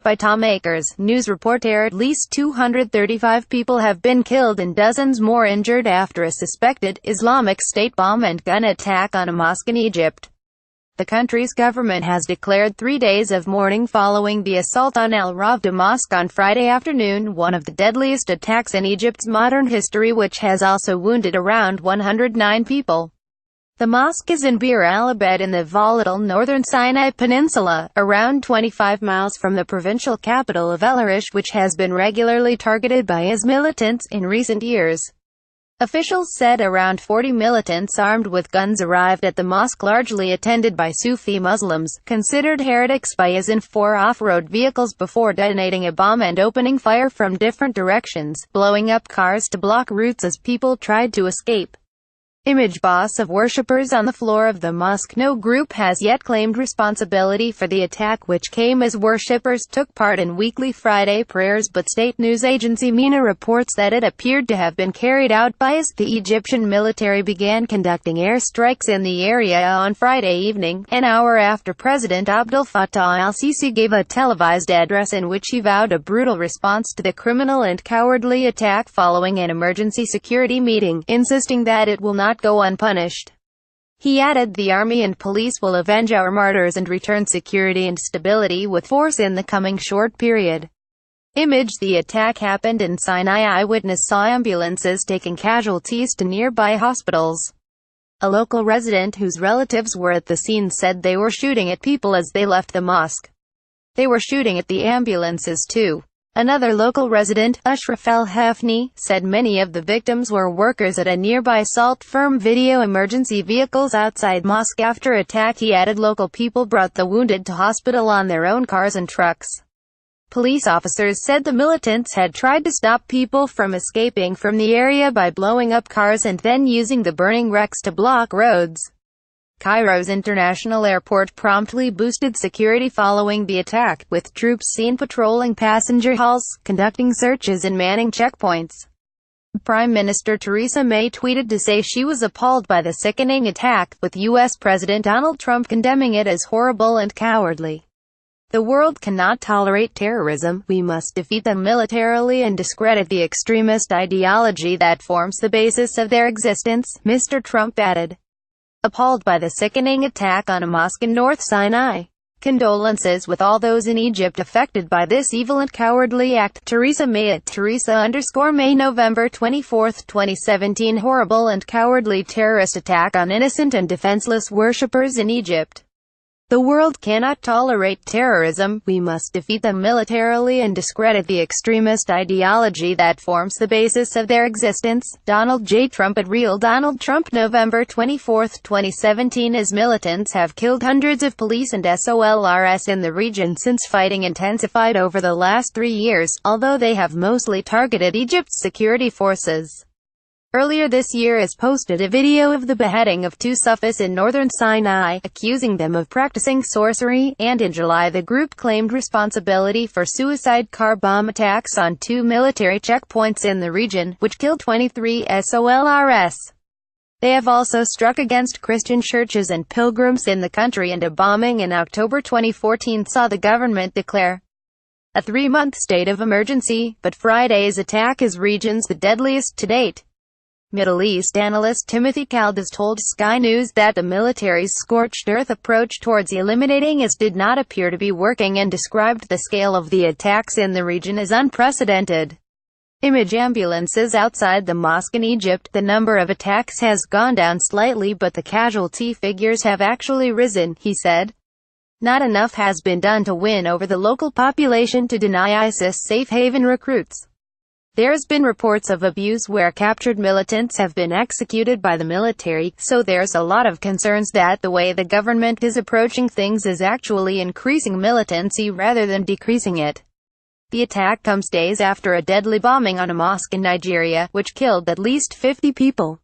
By Tom Akers, news reporter. At least 235 people have been killed and dozens more injured after a suspected Islamic State bomb and gun attack on a mosque in Egypt. The country's government has declared 3 days of mourning following the assault on Al Rawda Mosque on Friday afternoon, one of the deadliest attacks in Egypt's modern history, which has also wounded around 109 people. The mosque is in Bir al-Abed in the volatile northern Sinai Peninsula, around 25 miles from the provincial capital of El Arish, which has been regularly targeted by IS militants in recent years. Officials said around 40 militants armed with guns arrived at the mosque, largely attended by Sufi Muslims, considered heretics by IS, in 4 off-road vehicles before detonating a bomb and opening fire from different directions, blowing up cars to block routes as people tried to escape. Image boss of worshippers on the floor of the mosque. No group has yet claimed responsibility for the attack, which came as worshippers took part in weekly Friday prayers, but state news agency MENA reports that it appeared to have been carried out by IS. The Egyptian military began conducting airstrikes in the area on Friday evening, an hour after President Abdel Fattah al-Sisi gave a televised address in which he vowed a brutal response to the criminal and cowardly attack following an emergency security meeting, insisting that it will not go unpunished. He added, "The army and police will avenge our martyrs and return security and stability with force in the coming short period." Image. The attack happened in Sinai. Eyewitness saw ambulances taking casualties to nearby hospitals. A local resident whose relatives were at the scene said they were shooting at people as they left the mosque. They were shooting at the ambulances too. Another local resident, Ashraf al-Hafni, said many of the victims were workers at a nearby salt firm. Video emergency vehicles outside mosque after attack. He added local people brought the wounded to hospital on their own cars and trucks. Police officers said the militants had tried to stop people from escaping from the area by blowing up cars and then using the burning wrecks to block roads. Cairo's international airport promptly boosted security following the attack, with troops seen patrolling passenger halls, conducting searches and manning checkpoints. Prime Minister Theresa May tweeted to say she was appalled by the sickening attack, with U.S. President Donald Trump condemning it as horrible and cowardly. "The world cannot tolerate terrorism. We must defeat them militarily and discredit the extremist ideology that forms the basis of their existence," Mr. Trump added. Appalled by the sickening attack on a mosque in North Sinai. "Condolences with all those in Egypt affected by this evil and cowardly act." Theresa May at Theresa_May. November 24, 2017. Horrible and cowardly terrorist attack on innocent and defenseless worshippers in Egypt. "The world cannot tolerate terrorism. We must defeat them militarily and discredit the extremist ideology that forms the basis of their existence." Donald J. Trump at Real Donald Trump. November 24, 2017. As militants have killed hundreds of police and SOLRS in the region since fighting intensified over the last 3 years, although they have mostly targeted Egypt's security forces. Earlier this year IS posted a video of the beheading of 2 Sufis in northern Sinai, accusing them of practicing sorcery, and in July the group claimed responsibility for suicide car bomb attacks on 2 military checkpoints in the region, which killed 23 SOLRS. They have also struck against Christian churches and pilgrims in the country, and a bombing in October 2014 saw the government declare a 3-month state of emergency, but Friday's attack is region's the deadliest to date. Middle East analyst Timothy Caldas told Sky News that the military's scorched earth approach towards eliminating IS did not appear to be working, and described the scale of the attacks in the region as unprecedented. Image. Ambulances outside the mosque in Egypt. The number of attacks has gone down slightly, but the casualty figures have actually risen, he said. Not enough has been done to win over the local population to deny ISIS safe haven recruits. There's been reports of abuse where captured militants have been executed by the military, so there's a lot of concerns that the way the government is approaching things is actually increasing militancy rather than decreasing it. The attack comes days after a deadly bombing on a mosque in Nigeria, which killed at least 50 people.